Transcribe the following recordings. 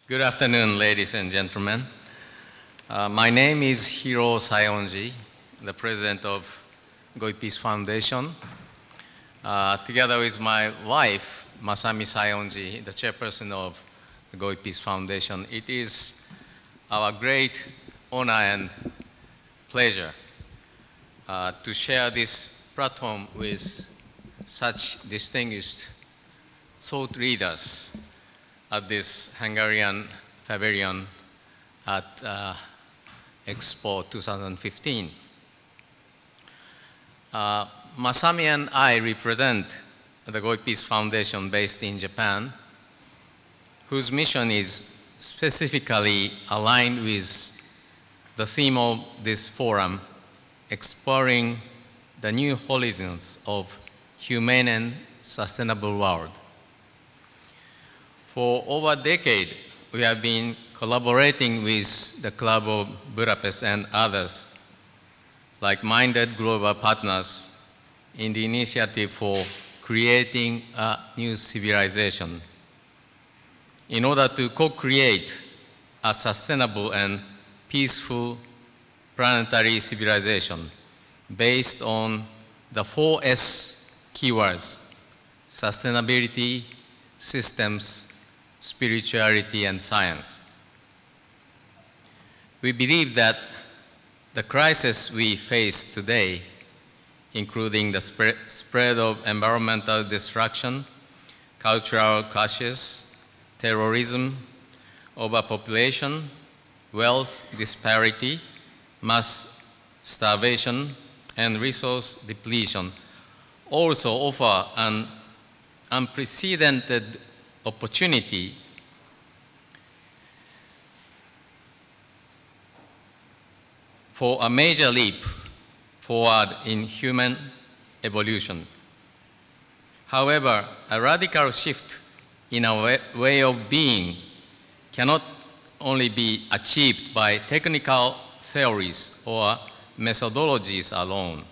Good afternoon, ladies and gentlemen. My name is Hiroo Saionji, the president of Goi Peace Foundation. Together with my wife, Masami Saionji, the chairperson of the Goi Peace Foundation, it is our great honor and pleasure to share this platform with such distinguished thought leaders at this Hungarian pavilion at Expo 2015. Masami and I represent the Goi Peace Foundation based in Japan, whose mission is specifically aligned with the theme of this forum, exploring the new horizons of humane and sustainable world. For over a decade, we have been collaborating with the Club of Budapest and others, like-minded global partners, in the initiative for creating a new civilization in order to co-create a sustainable and peaceful planetary civilization based on the 4S keywords: sustainability, systems, spirituality, and science. We believe that the crisis we face today, including the spread of environmental destruction, cultural clashes, terrorism, overpopulation, wealth disparity, mass starvation, and resource depletion, also offer an unprecedented opportunity for a major leap forward in human evolution. However, a radical shift in our way of being cannot only be achieved by technical theories or methodologies alone.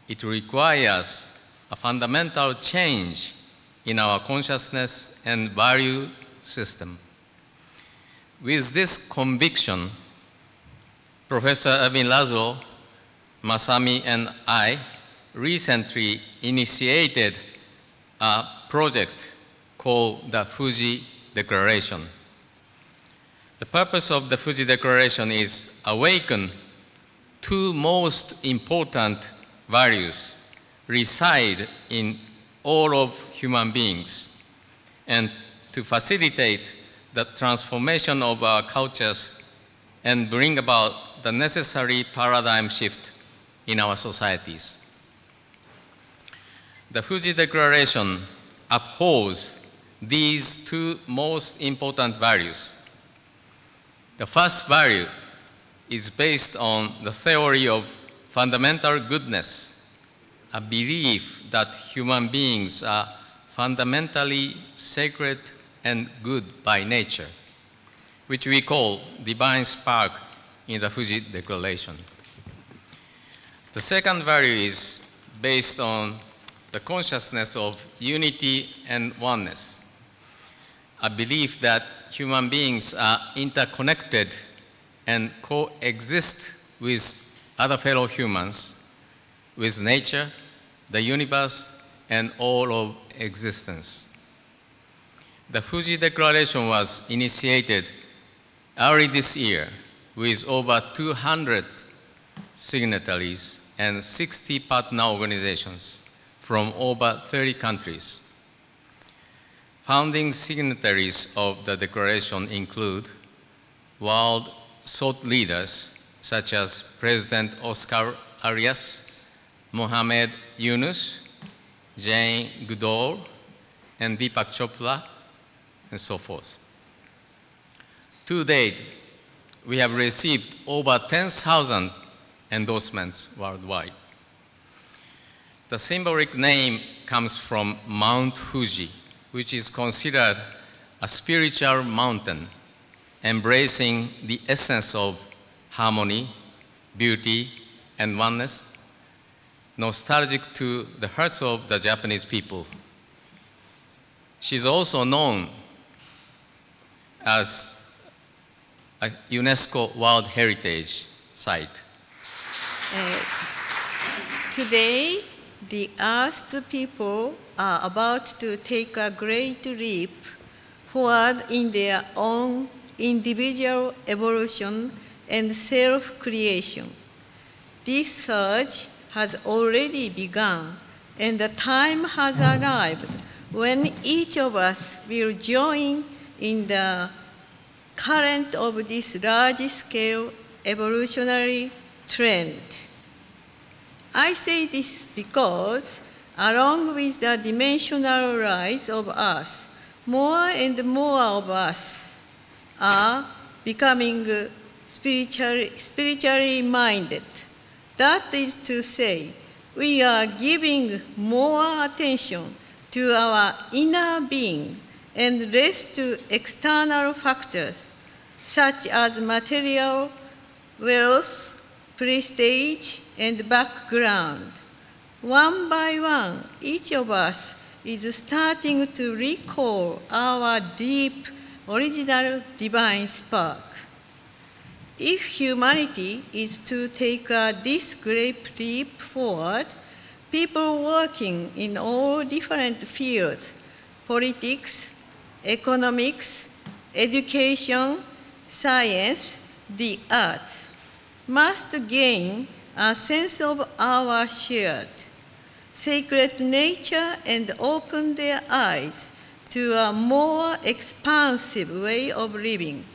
It requires a fundamental change in our consciousness and value system. With this conviction, Professor Erwin Laszlo, Masami, and I recently initiated a project called the Fuji Declaration. The purpose of the Fuji Declaration is awaken two most important values reside in all of human beings, and to facilitate the transformation of our cultures and bring about the necessary paradigm shift in our societies. The Fuji Declaration upholds these two most important values. The first value is based on the theory of fundamental goodness, a belief that human beings are fundamentally sacred and good by nature, which we call divine spark in the Fuji Declaration. The second value is based on the consciousness of unity and oneness, a belief that human beings are interconnected and coexist with other fellow humans, with nature, the universe, and all of existence. The Fuji Declaration was initiated early this year with over 200 signatories and 60 partner organizations from over 30 countries. Founding signatories of the Declaration include world thought leaders such as President Oscar Arias, Mohammed Yunus, Jane Goodall, and Deepak Chopra, and so forth. To date, we have received over 10,000 endorsements worldwide. The symbolic name comes from Mount Fuji, which is considered a spiritual mountain, embracing the essence of harmony, beauty, and oneness, nostalgic to the hearts of the Japanese people. She's also known as a UNESCO World Heritage Site. Today, the Earth's people are about to take a great leap forward in their own individual evolution and self-creation. This surge has already begun, and the time has arrived when each of us will join in the current of this large-scale evolutionary trend. I say this because, along with the dimensional rise of us, more and more of us are becoming spiritually minded. That is to say, we are giving more attention to our inner being and less to external factors, such as material, wealth, prestige, and background. One by one, each of us is starting to recall our deep, original divine spark. If humanity is to take this great leap forward, people working in all different fields, politics, economics, education, science, the arts, must gain a sense of our shared sacred nature and open their eyes to a more expansive way of living,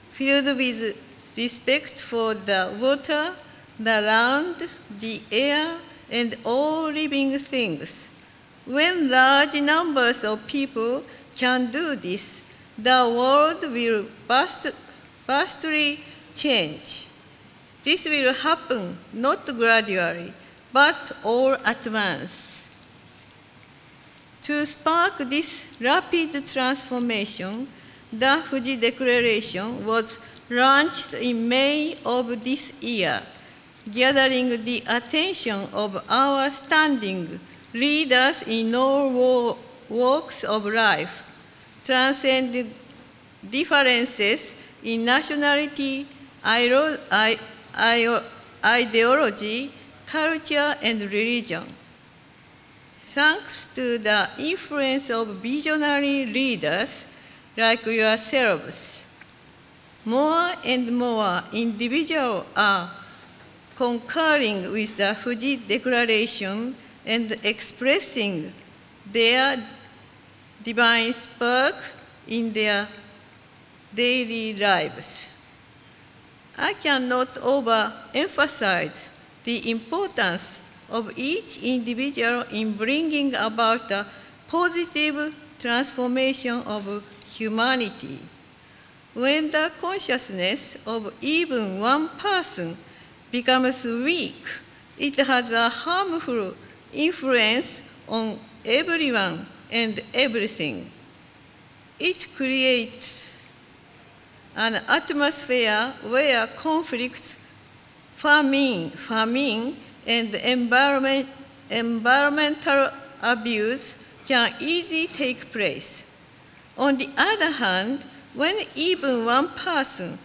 filled with respect for the water, the land, the air, and all living things. When large numbers of people can do this, the world will vastly change. This will happen not gradually, but all at once. To spark this rapid transformation, the Fuji Declaration was launched in May of this year, gathering the attention of our standing leaders in all walks of life, transcending differences in nationality, ideology, culture, and religion. Thanks to the influence of visionary leaders like yourselves, more and more individuals are concurring with the Fuji Declaration and expressing their divine spark in their daily lives. I cannot overemphasize the importance of each individual in bringing about a positive transformation of humanity. When the consciousness of even one person becomes weak, it has a harmful influence on everyone and everything. It creates an atmosphere where conflicts, famine, and environmental abuse can easily take place. On the other hand, when even one person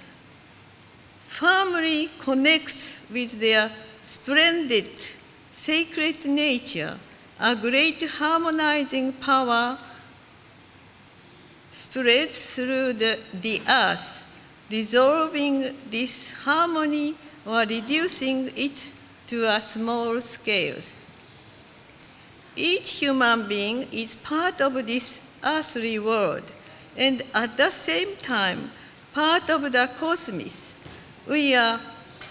firmly connects with their splendid, sacred nature, a great harmonizing power spreads through the earth, resolving this harmony or reducing it to a small scale. Each human being is part of this earthly world, and at the same time, part of the cosmos. We are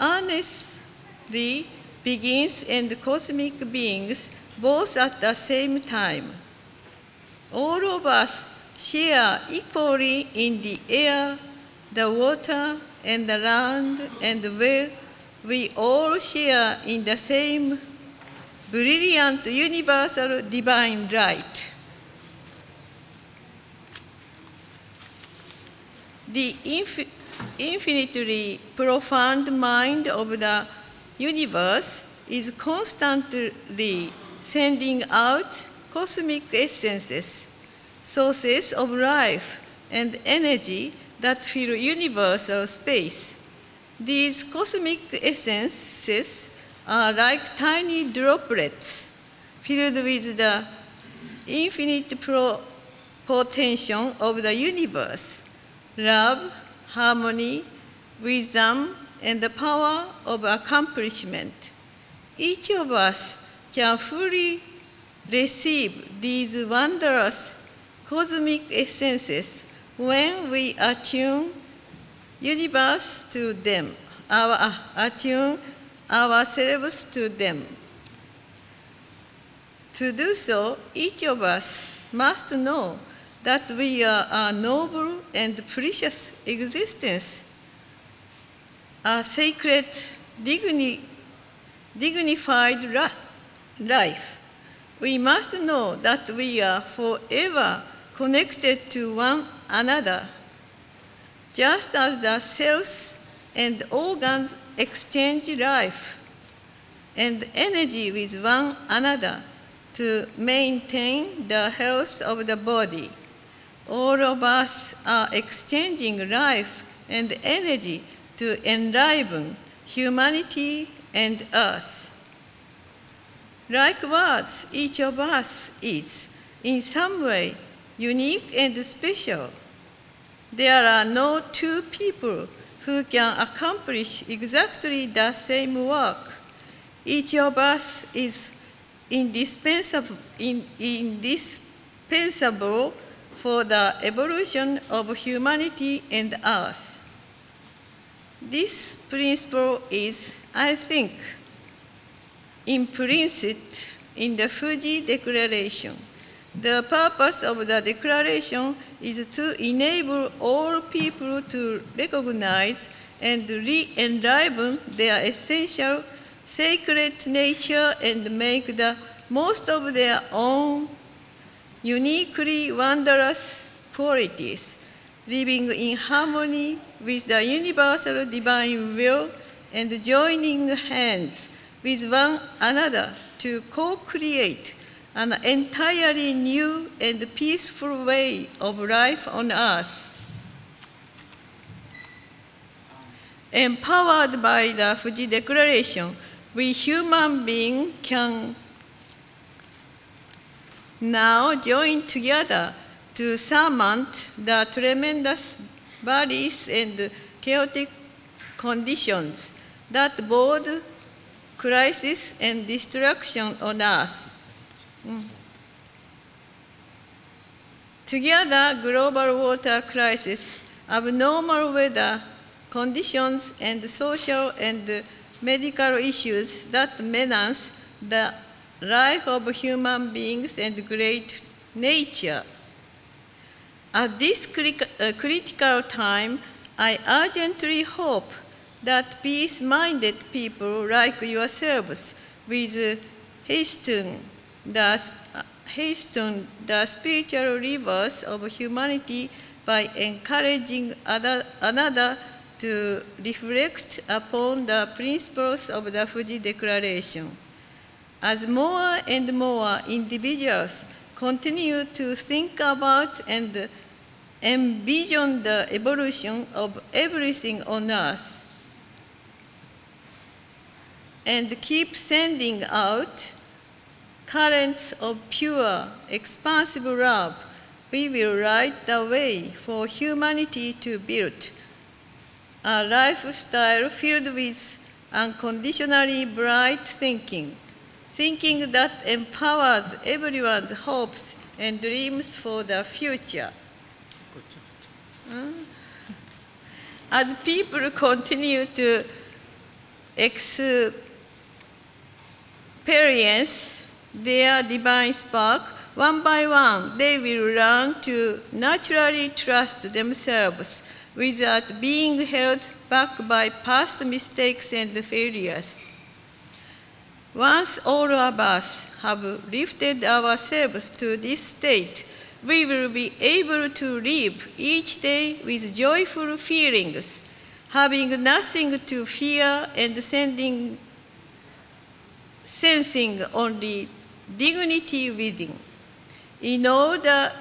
honestly beings and cosmic beings, both at the same time. All of us share equally in the air, the water, and the land, and we all share in the same brilliant universal divine light. The infinitely profound mind of the universe is constantly sending out cosmic essences, sources of life and energy that fill universal space. These cosmic essences are like tiny droplets filled with the infinite potential of the universe, love, harmony, wisdom, and the power of accomplishment. Each of us can fully receive these wondrous cosmic essences when we attune universe to them, attune ourselves to them. To do so, each of us must know that we are a noble and precious existence, a sacred, dignified life. We must know that we are forever connected to one another, just as the cells and organs exchange life and energy with one another to maintain the health of the body. All of us are exchanging life and energy to enliven humanity and Earth. Likewise, each of us is, in some way, unique and special. There are no two people who can accomplish exactly the same work. Each of us is indispensable for the evolution of humanity and Earth. This principle is, I think, implicit in the Fuji Declaration. The purpose of the declaration is to enable all people to recognize and re-enliven their essential sacred nature and make the most of their own uniquely wondrous qualities, living in harmony with the universal divine will and joining hands with one another to co-create an entirely new and peaceful way of life on Earth. Empowered by the Fuji Declaration, we human beings can now join together to surmount the tremendous barriers and chaotic conditions that brought crisis and destruction on Earth. Together, global water crisis, abnormal weather conditions, and social and medical issues that menace the life of human beings and great nature. At this critical time, I urgently hope that peace-minded people like yourselves will hasten the spiritual rivers of humanity by encouraging another to reflect upon the principles of the Fuji Declaration. As more and more individuals continue to think about and envision the evolution of everything on Earth, and keep sending out currents of pure, expansive love, we will light the way for humanity to build a lifestyle filled with unconditionally bright thinking, thinking that empowers everyone's hopes and dreams for the future. As people continue to experience their divine spark, one by one, they will learn to naturally trust themselves without being held back by past mistakes and failures. Once all of us have lifted ourselves to this state, we will be able to live each day with joyful feelings, having nothing to fear and sensing only dignity within. In all the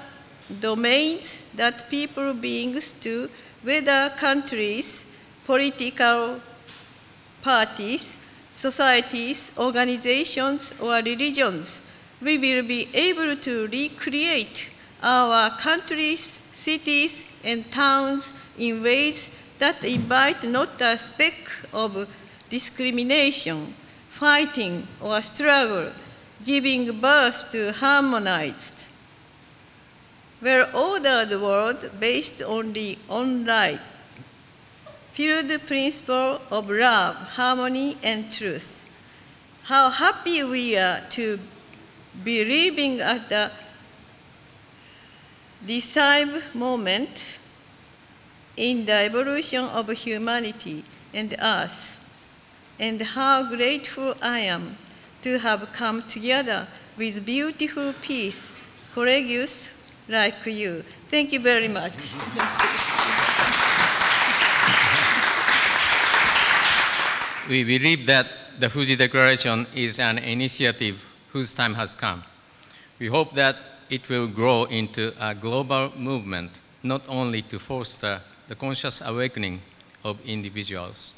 domains that people beings do, whether countries, political parties, societies, organizations, or religions, we will be able to recreate our countries, cities, and towns in ways that invite not a speck of discrimination, fighting, or struggle, giving birth to harmonized, well-ordered world based only on light, filled principle of love, harmony, and truth. How happy we are to be living at the decisive moment in the evolution of humanity and Earth, and how grateful I am to have come together with beautiful peace, courageous like you. Thank you very much. We believe that the Fuji Declaration is an initiative whose time has come. We hope that it will grow into a global movement, not only to foster the conscious awakening of individuals,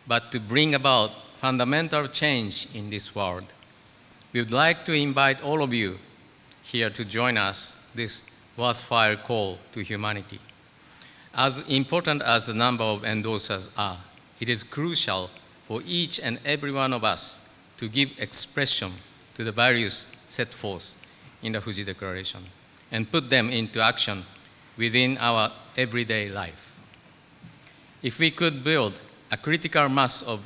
but to bring about fundamental change in this world. We would like to invite all of you here to join us this worthwhile call to humanity. As important as the number of endorsers are, it is crucial for each and every one of us to give expression to the values set forth in the Fuji Declaration and put them into action within our everyday life. If we could build a critical mass of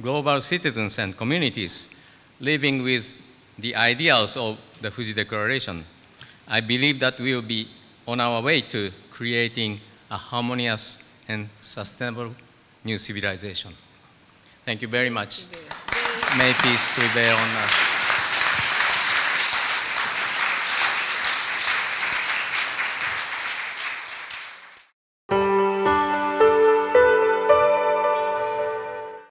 global citizens and communities living with the ideals of the Fuji Declaration, I believe that we will be on our way to creating a harmonious and sustainable new civilization. Thank you very much. May peace prevail on us.